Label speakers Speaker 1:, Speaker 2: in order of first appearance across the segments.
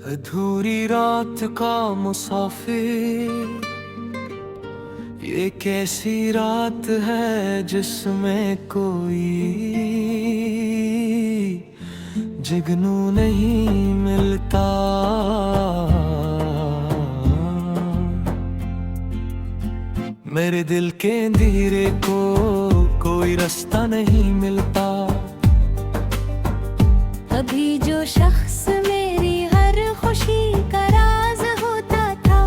Speaker 1: अधूरी रात का मुसाफिर, ये कैसी रात है जिसमें कोई जुगनू नहीं मिलता। मेरे दिल के अंधेरे को कोई रास्ता नहीं मिलता।
Speaker 2: अभी जो शख्स मेरी हर खुशी का राज होता था,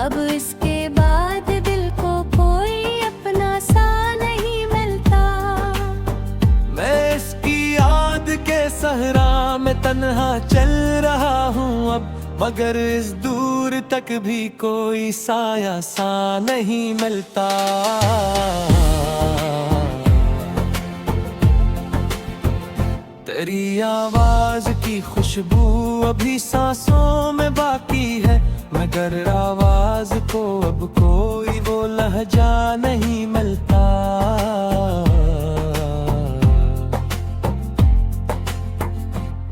Speaker 2: अब इसके बाद दिल को कोई अपना सा नहीं मिलता।
Speaker 1: मैं इसकी याद के सहरा में तन्हा चल रहा हूँ अब, मगर इस दूर तक भी कोई साया सा नहीं मिलता। तेरी आवाज की खुशबू अभी सांसों में बाकी है, मगर आवाज को अब कोई वो लहजा नहीं मिलता।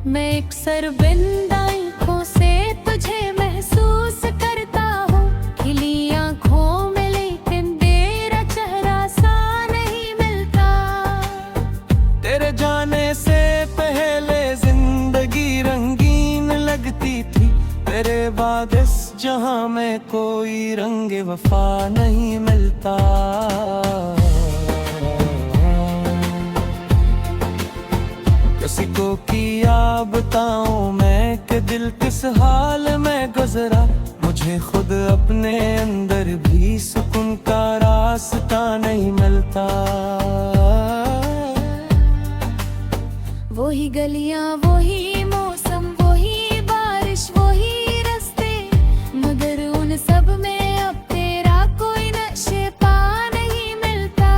Speaker 2: मैं एक सरबिंद आँखों से तुझे महसूस करता हूँ, खिली आँखों में लेकिन तेरा चेहरा सा नहीं मिलता।
Speaker 1: तेरे जाने से पहले जिंदगी रंगीन लगती थी, तेरे बाद इस जहां में कोई रंग वफा नहीं मिलता। किसी को किया बताऊं मैं कि दिल किस हाल में गुजरा, मुझे खुद अपने अंदर भी सुकून का रास्ता नहीं मिलता।
Speaker 2: वही गलियां, वही मौसम, वही बारिश, वही रास्ते, मगर उन सब में अब तेरा कोई नक्शे पा नहीं मिलता।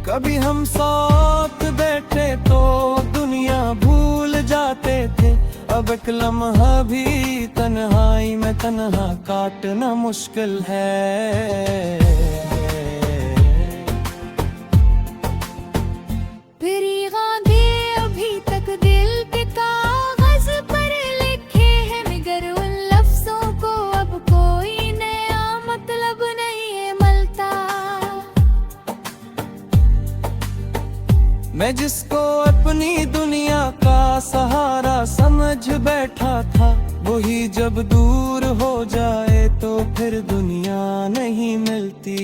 Speaker 1: कभी हम साथ बैठे तो दुनिया भूल जाते थे, अब एक लम्हा भी तन्हाई में तन्हा काटना मुश्किल है।
Speaker 2: तेरी गांधी अभी तक दिल के कागज पर लिखे हैं, मगर उन लफ्जों को अब कोई नया मतलब नहीं मिलता।
Speaker 1: मैं जिसको अपनी दुनिया का सहारा समझ बैठा था, वही जब दूर हो जाए तो फिर दुनिया नहीं मिलती।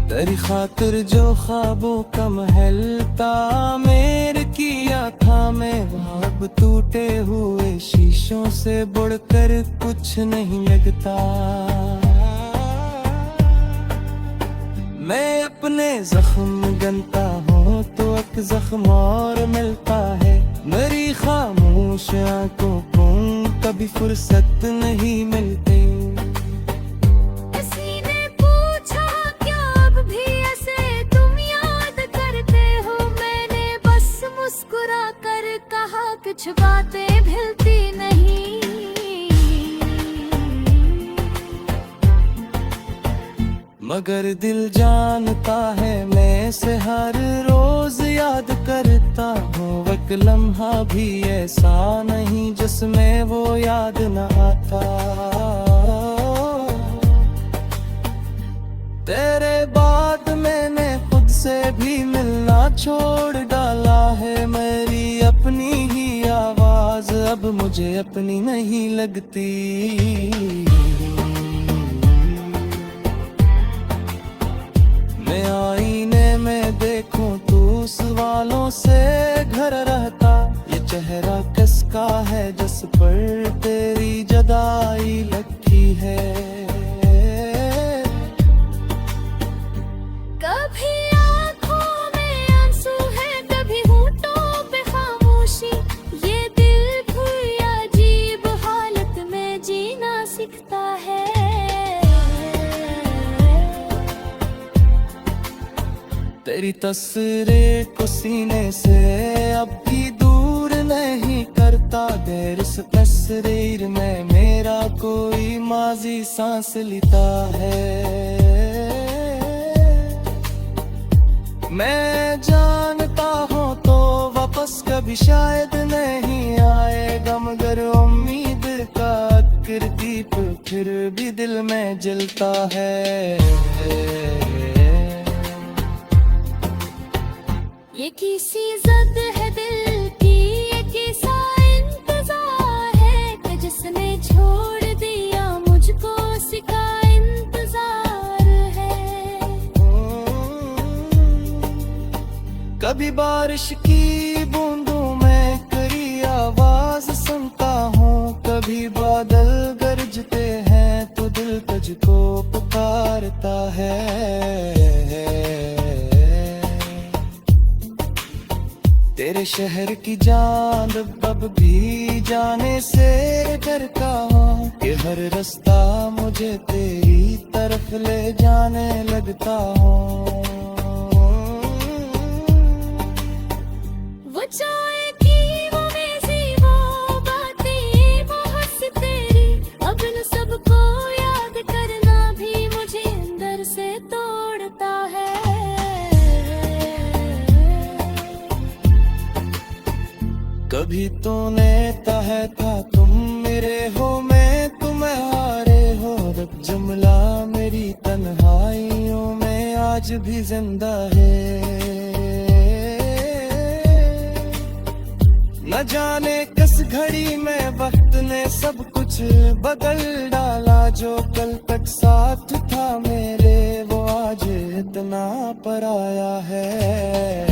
Speaker 1: तेरी खातिर जो ख्वाबों का महल तामीर किया था मैं, अब टूटे हुए शीशों से बढ़कर कुछ नहीं लगता। मैं अपने जख्म गनता हूँ तो एक जख्म और मिलता है, मेरी खामोश आंखों को कभी फुर्सत नहीं मिलती।
Speaker 2: कुछ बातें भूलती नहीं,
Speaker 1: मगर दिल जानता है मैं इसे हर रोज याद करता हूँ। एक लम्हा भी ऐसा नहीं जिसमें वो याद न आता। तेरे बाद मैंने खुद से भी मिलना छोड़ डाला है, मेरी अपनी ही आवाज अब मुझे अपनी नहीं लगती। मैं आईने में देखूं तो सवालों से घर रहता, ये चेहरा किसका है जिस पर तेरी जुदाई लगती है।
Speaker 2: कभी आँखों में आंसू है, कभी होठों पे खामोशी, ये दिल कोई अजीब हालत में जीना सीखता है।
Speaker 1: तेरी तस्वीरें को सीने से अब भी दूर नहीं करता, देर इस तस्वीर में मेरा कोई माजी सांस लेता है। मैं जान दोस्त कभी शायद नहीं आएगा, मगर उम्मीद का करती तो फिर भी दिल में जलता है।
Speaker 2: ये किसी ज़द है दिल की, ये किसा इंतजार है कि जिसने छोड़ दिया मुझको सिखा इंतजार है।
Speaker 1: कभी बारिश की बूंदों में करी आवाज सुनता हूँ, कभी बादल गरजते हैं तो दिल तुझको पुकारता है। तेरे शहर की चांद अब भी जाने से डरता हूँ, कि हर रास्ता मुझे तेरी तरफ ले जाने लगता हूँ।
Speaker 2: वो चाय की वो मेज़ी वो बातें वो हंसी तेरी, अब इन सबको याद करना भी मुझे अंदर से तोड़ता है।
Speaker 1: कभी तूने तहे था तुम मेरे हो, मैं तुम्हारे हो, रब जुमला मेरी तन्हाइयों में आज भी जिंदा है। न जाने किस घड़ी में वक्त ने सब कुछ बदल डाला, जो कल तक साथ था मेरे वो आज इतना पराया है।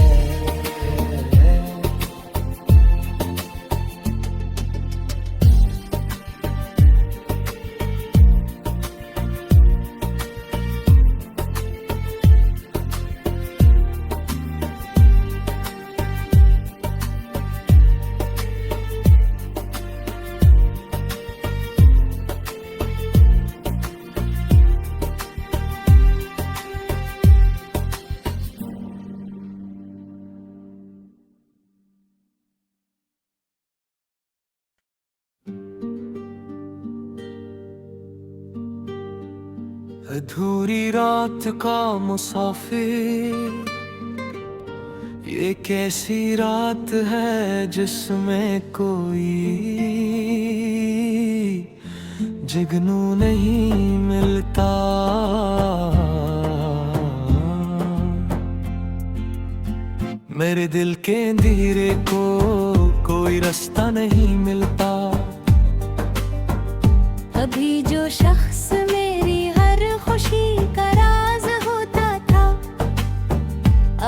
Speaker 1: अधूरी रात का मुसाफिर, ये कैसी रात है जिसमें कोई जुगनू नहीं मिलता। मेरे दिल के अंधेरे को कोई रास्ता नहीं मिलता।
Speaker 2: अभी जो शख्स मेरी हर खुशी का राज होता था,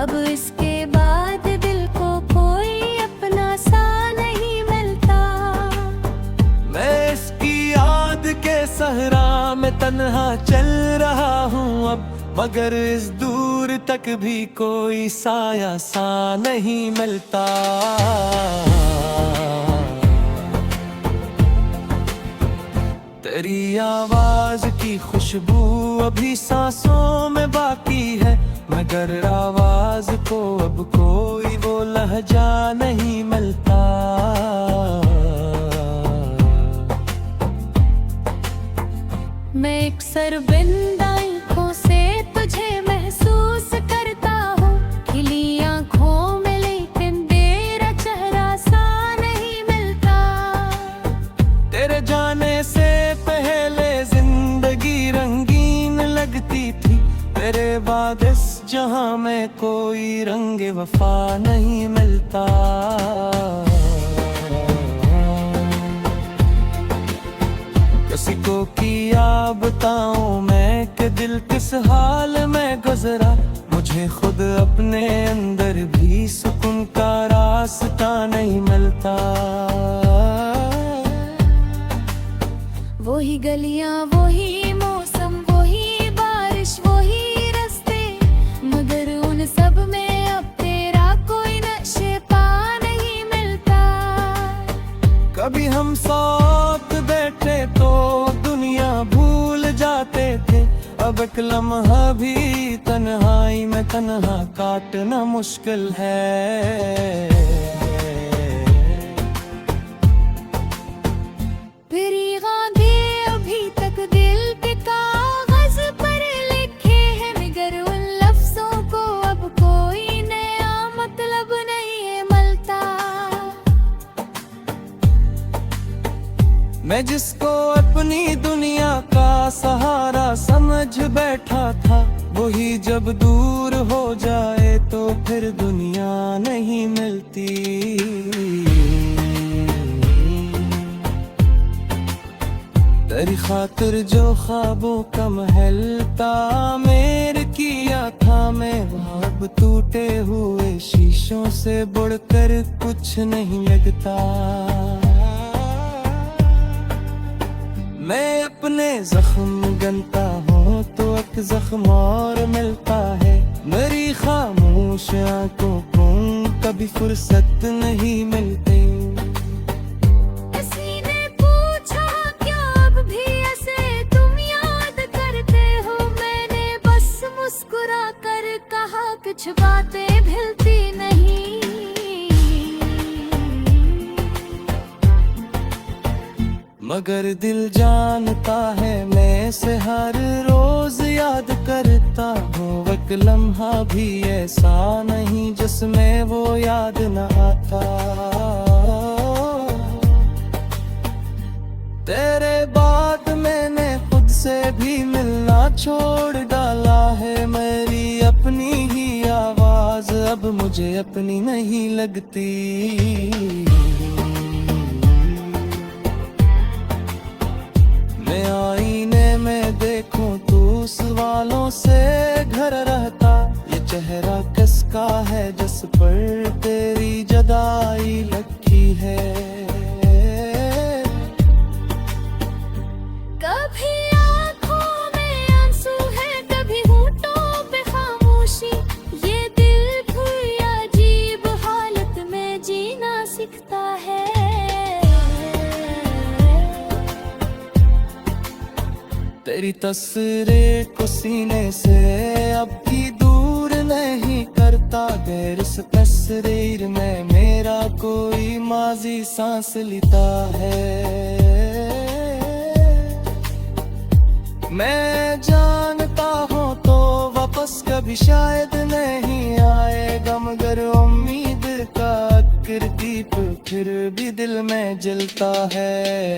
Speaker 2: अब इसके बाद दिल को कोई अपना सा नहीं मिलता।
Speaker 1: मैं इसकी याद के सहरा में तन्हा चल रहा हूँ अब, मगर इस दूर तक भी कोई साया सा नहीं मिलता। तेरी आवाज की खुशबू अभी सांसों में बाकी है, मगर आवाज को अब कोई वो लहजा नहीं मिलता।
Speaker 2: मैं एक सरबिंद आँखों से तुझे महसूस करता हूँ, खिली आँखों में लेकिन तेरा चेहरा सा नहीं मिलता।
Speaker 1: तेरे जाने से पहले जिंदगी रंगीन लगती थी, तेरे बाद इस जहां में कोई रंग वफा नहीं मिलता। किसी को किया बताऊं मैं कि दिल किस हाल में गुजरा, मुझे खुद अपने अंदर भी सुकून का रास्ता नहीं मिलता।
Speaker 2: वही गलियां वही मौसम वही बारिश वही रास्ते, मगर उन सब में अब तेरा कोई नक्शे पा नहीं मिलता।
Speaker 1: कभी हम साथ बैठे तो दुनिया भूल जाते थे, अब एक लम्हा भी तन्हाई में तन्हा काटना मुश्किल है।
Speaker 2: उन लफ्जों को अब कोई नया मतलब नहीं है मिलता।
Speaker 1: मैं जिसको अपनी दुनिया का सहारा समझ बैठा था, वही जब दूर हो जाए तो फिर दुनिया नहीं मिलती। तेरी खातिर जो ख्वाबों का महल तामीर किया था मैं, वहाँ अब टूटे हुए शीशों से बढ़कर कुछ नहीं लगता। मैं अपने जख्म गनता हूँ तो एक जख्म और मिलता है। मेरी खामोश आंखों को कभी फुर्सत नहीं मिलती।
Speaker 2: किसी ने पूछा क्या अब भी ऐसे तुम याद करते हो, मैंने बस मुस्कुरा कर कहा कुछ बातें भूलती नहीं।
Speaker 1: मगर दिल जानता है मैं से हर रोज याद करता हूँ। एक लम्हा भी ऐसा नहीं जिसमें वो याद न आता। तेरे बाद मैंने खुद से भी मिलना छोड़ डाला है। मेरी अपनी ही आवाज अब मुझे अपनी नहीं लगती। मैं आईने में देखूं तो सवालों से घर रहता। ये चेहरा किसका है जिस पर तेरी जुदाई लगी है।
Speaker 2: कभी आँखों में आंसू है, कभी होठों पे खामोशी। ये दिल कोई अजीब हालत में जीना सीखता है।
Speaker 1: तेरी तस्वीरें को सीने से अब भी दूर नहीं करता। गैर इस तस्वीर में मेरा कोई माजी सांस लेता है। मैं जानता हूँ तो वापस कभी शायद नहीं आएगा, मगर उम्मीद का दीप फिर भी दिल में जलता है।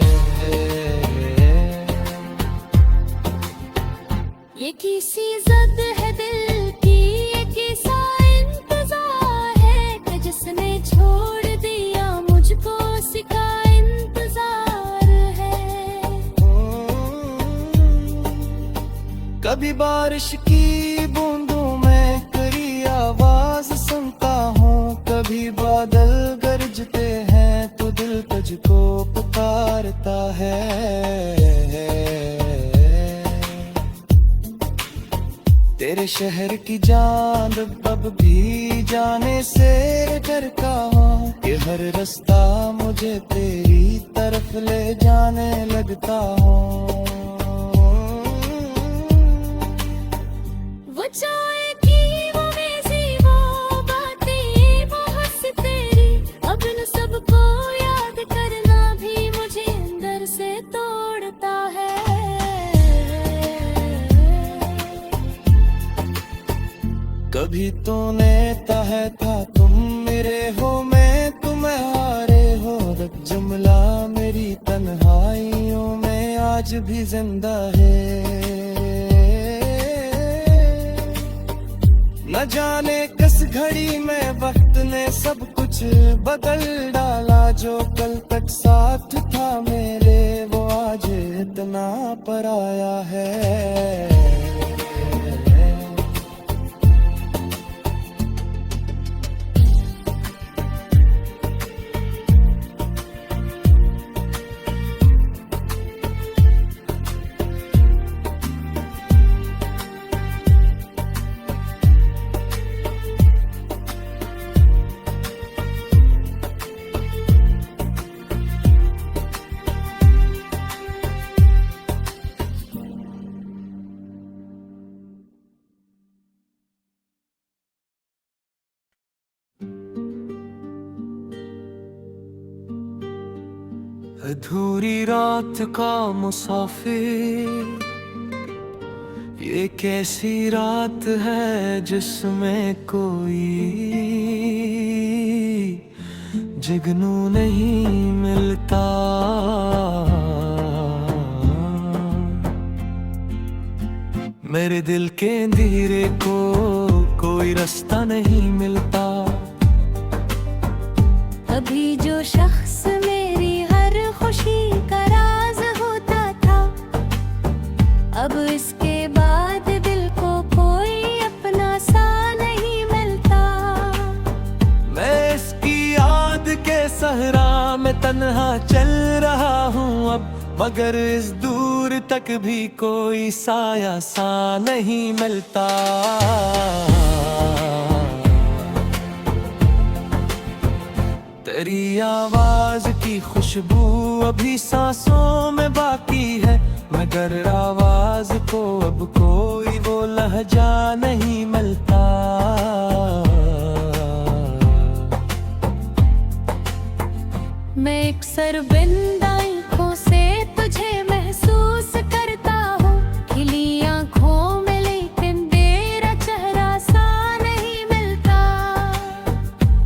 Speaker 2: ये किसी जिद है दिल की, ये किसा इंतजार है कि जिसने छोड़ दिया मुझको सिखा इंतजार है।
Speaker 1: कभी बारिश की बूंदों में करी आवाज सुनता हूँ। कभी बादल गरजते हैं तो दिल तुझको पुकारता है। तेरे शहर की जान अब भी जाने से डरता हूँ। ये हर रास्ता मुझे तेरी तरफ ले जाने लगता हूँ।
Speaker 2: वो चाहे की वो मेरी वो बातें बहुत सी तेरी, अब इन सबको याद करना भी मुझे अंदर से तोड़ता है।
Speaker 1: कभी तूने कहा था तुम मेरे हो मैं तुम्हारे हो। रब जुमला मेरी तन्हाइयों में आज भी जिंदा है। न जाने किस घड़ी में वक्त ने सब कुछ बदल डाला। जो कल तक साथ था मेरे वो आज इतना पराया है। अधूरी रात का मुसाफिर, ये कैसी रात है जिसमें कोई जुगनू नहीं मिलता। मेरे दिल के अंधेरे को कोई रास्ता नहीं मिलता।
Speaker 2: अभी जो शख्स मेरी हर खुशी का राज होता था, अब इसके बाद दिल को कोई अपना सा नहीं मिलता।
Speaker 1: मैं इसकी याद के सहरा में तन्हा चल रहा हूँ अब, मगर इस दूर तक भी कोई साया सा नहीं मिलता। तेरी आवाज की खुशबू अभी सांसों में बाकी है, मगर आवाज को अब कोई वो लहजा नहीं मिलता।
Speaker 2: मैं एक सरबिंद आँखों से तुझे महसूस करता हूँ, खिली आँखों में लेकिन तेरा चेहरा सा नहीं मिलता।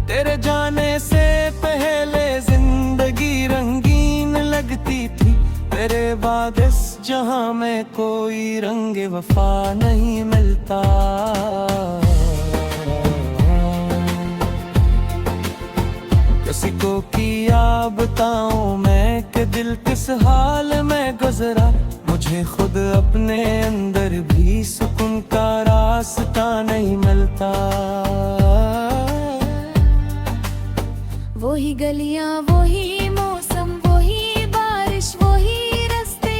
Speaker 1: तेरे जाने से पहले जिंदगी रंगीन लगती थी, तेरे बाद इस जहां में कोई रंग वफा नहीं मिलता। किसी को किया बताऊं मैं कि दिल किस हाल में गुजरा, मुझे खुद अपने अंदर भी सुकून का रास्ता नहीं मिलता।
Speaker 2: वही गलियां, वही मौसम, वही बारिश, वही रास्ते,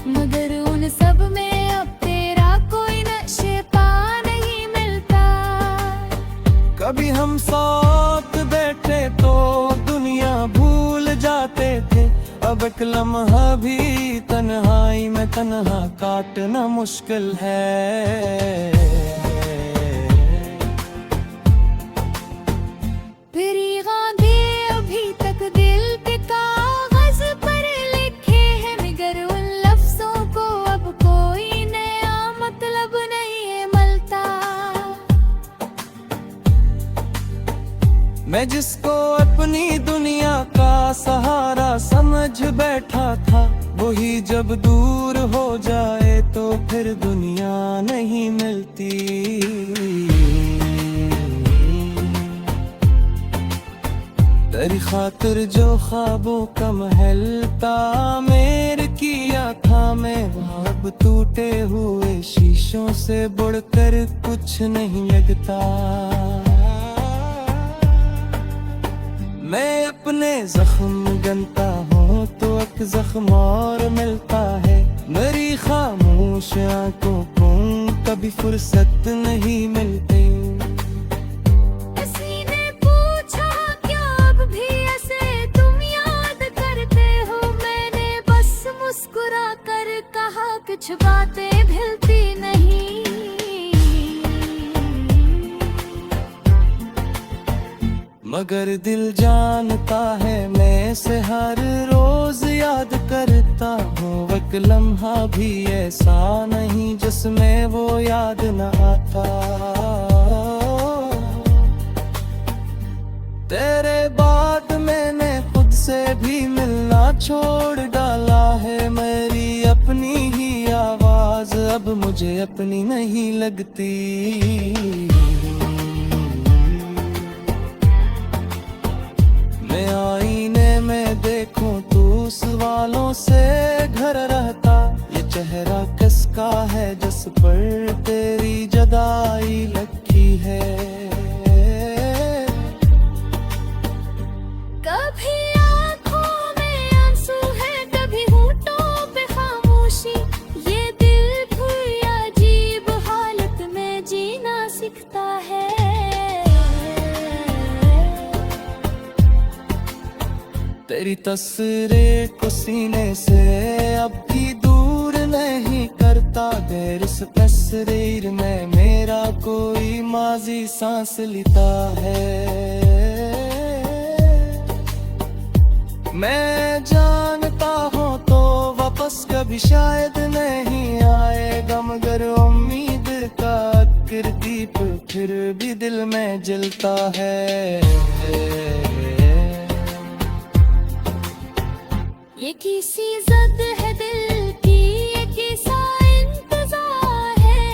Speaker 2: मगर उन सब में अब तेरा कोई नक्शे पा नहीं मिलता।
Speaker 1: कभी हम साथ बैठे तो दुनिया भूल जाते थे, अब एक लम्हा भी तन्हाई में तन्हा काटना मुश्किल है।
Speaker 2: तेरी गांधी अभी तक दिल के कागज पर लिखे हैं, मगर उन लफ्जों को अब कोई नया मतलब नहीं है मिलता।
Speaker 1: मैं जिसको अपनी दुनिया का सहारा समझ बैठा था, वही जब दूर हो जाए तो फिर दुनिया नहीं मिलती। तेरी खातिर जो ख्वाबों का महल तामीर किया था मैं, अब टूटे हुए शीशों से बढ़कर कुछ नहीं लगता। मैं अपने जख्म गनता हूँ तो एक जख्म और मिलता है, मेरी खामोश आंखों को कभी फुर्सत नहीं मिलती।
Speaker 2: किसी ने पूछा क्या अब भी ऐसे तुम याद करते हो, मैंने बस मुस्कुरा कर कहा कुछ बातें भूलती नहीं।
Speaker 1: मगर दिल जानता है मैं इसे हर रोज याद करता हूँ, एक लम्हा भी ऐसा नहीं जिसमें वो याद न आता। तेरे बाद मैंने खुद से भी मिलना छोड़ डाला है, मेरी अपनी ही आवाज अब मुझे अपनी नहीं लगती। मैं आईने में देखूं तो सवालों से घर रहता, ये चेहरा किसका है जिस पर तेरी जुदाई लिखी है।
Speaker 2: कभी आँखों में आंसू है, कभी होठों पे खामोशी, ये दिल कोई अजीब हालत में जीना सीखता है।
Speaker 1: तेरी तस्वीरें को सीने से अब भी दूर नहीं करता, गैर इस तस्वीर में मेरा कोई माजी सांस लेता है। मैं जानता हूँ तो वापस कभी शायद नहीं आएगा, मगर उम्मीद का दीप फिर भी दिल में जलता है।
Speaker 2: ये किसी ज़द है दिल की, ये किसा इंतज़ार है,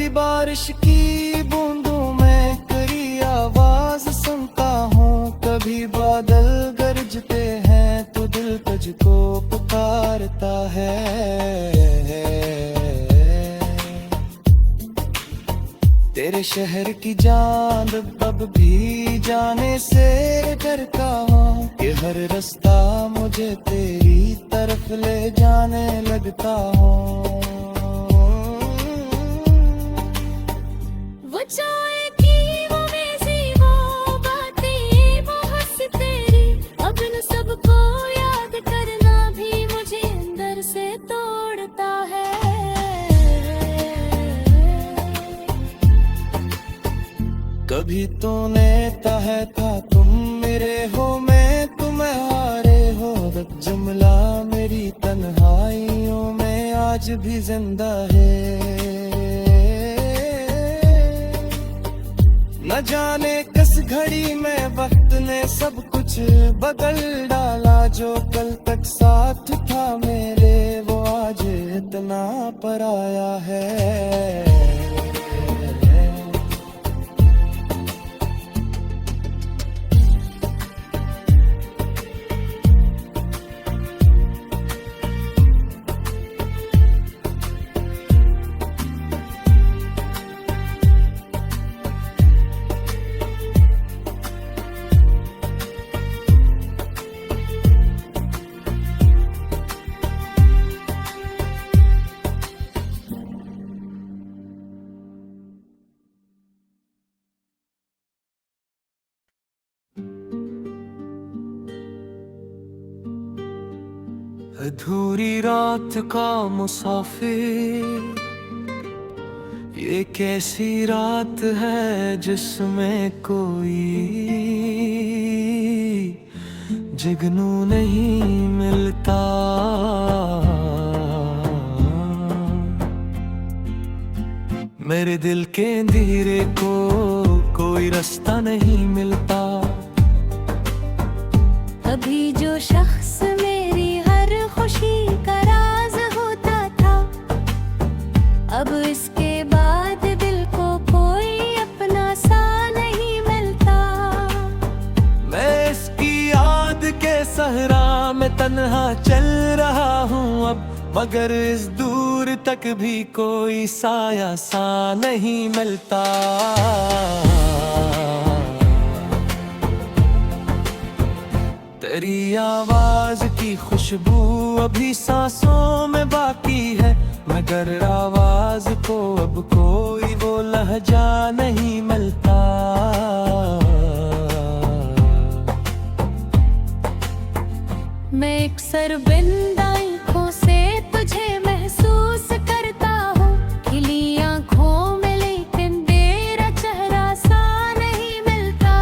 Speaker 1: बारिश की बूंदों में करी आवाज सुनता हूँ। कभी बादल गरजते हैं तो दिल तुझको पुकारता है। तेरे शहर की चांद अब भी जाने से डरता हूँ। ये हर रास्ता मुझे तेरी तरफ ले जाने लगता हूँ।
Speaker 2: वो चाय की वो मेज़ी वो बातें वो हंसी तेरी, अब इन सबको याद करना भी मुझे अंदर से तोड़ता है।
Speaker 1: कभी तूने कहा था तुम मेरे हो मैं तुम्हारे हो। रब जुमला मेरी तन्हाइयों में आज भी जिंदा है। न जाने किस घड़ी में वक्त ने सब कुछ बदल डाला। जो कल तक साथ था मेरे वो आज इतना पराया है। अधूरी रात का मुसाफिर, ये कैसी रात है जिसमें कोई जुगनू नहीं मिलता। मेरे दिल के अंधेरे को कोई रास्ता नहीं मिलता।
Speaker 2: अभी जो शख्स मेरी हर खुशी का राज होता था, अब इसके बाद दिल को कोई अपना सा नहीं मिलता।
Speaker 1: मैं इसकी याद के सहरा में तन्हा चल रहा हूँ अब, मगर इस दूर तक भी कोई साया सा नहीं मिलता। तेरी आवाज की खुशबू अभी सांसों में बाकी है, मगर आवाज को अब कोई वो लहजा नहीं मिलता।
Speaker 2: मैं एक सरबिंद आँखों से तुझे महसूस करता हूँ, खिली आँखों में लेकिन तेरा चेहरा सा नहीं मिलता।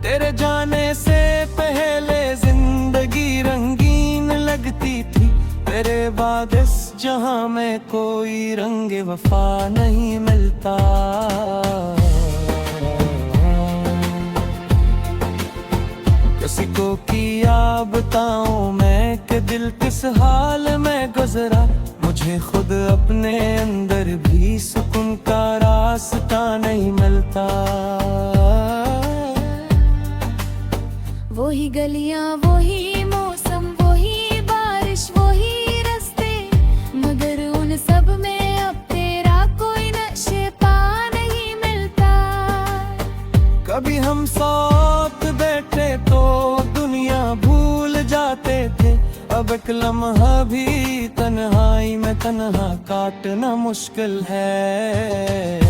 Speaker 1: तेरे जाने से पहले जिंदगी रंगीन लगती थी, तेरे बाद इस जहां में कोई रंग वफा नहीं मिलता। किसी को किया बताऊं मैं कि दिल किस हाल में गुजरा, मुझे खुद अपने अंदर भी सुकून का रास्ता नहीं मिलता।
Speaker 2: वही गलियां वही मौसम वही बारिश वही रास्ते, मगर उन सब में अब तेरा कोई नक्शे पा नहीं मिलता।
Speaker 1: कभी हम साथ बैठे तो दुनिया भूल जाते थे, अब एक लम्हा भी तन्हाई में तन्हा काटना मुश्किल है।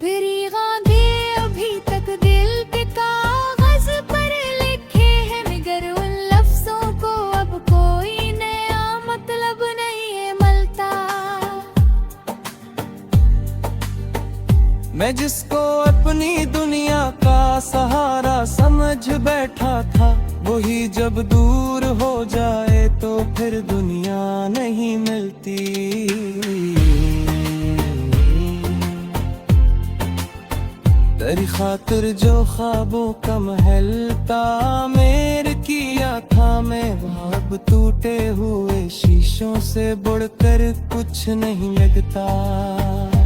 Speaker 2: तेरी गांधी अभी तक दिल के कागज पर लिखे हैं, मगर उन लफ्जों को अब कोई नया मतलब नहीं है मिलता।
Speaker 1: मैं जिसको अपनी दुनिया का सहारा समझ बैठा था, वही जब दूर हो जाए तो फिर दुनिया नहीं मिलती। तेरी खातिर जो ख्वाबों का महल तामीर किया था मैं, अब टूटे हुए शीशे ख्वाहिशों से बढ़कर कुछ नहीं लगता।